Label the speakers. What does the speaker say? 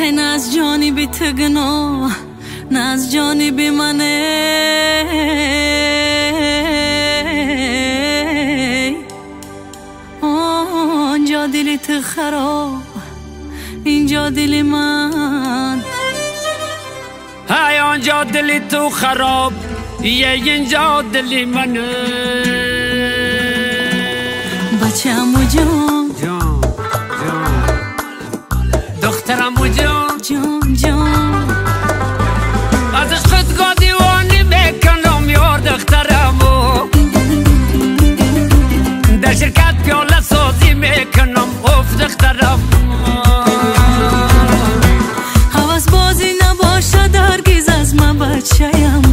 Speaker 1: نه از جانب تو گناه نه از جانب منه آنجا دل تو خراب اینجا دل من
Speaker 2: های آنجا دل تو خراب اینجا دل منه
Speaker 1: بچه امو جان
Speaker 2: جان دخترمو جان ازش خودگاه دیوانی میکنم یار دخترمو در شرکت پیاله سازی میکنم اوف دخترم
Speaker 1: حواس بازی نباشه درگیز از من بچه‌ام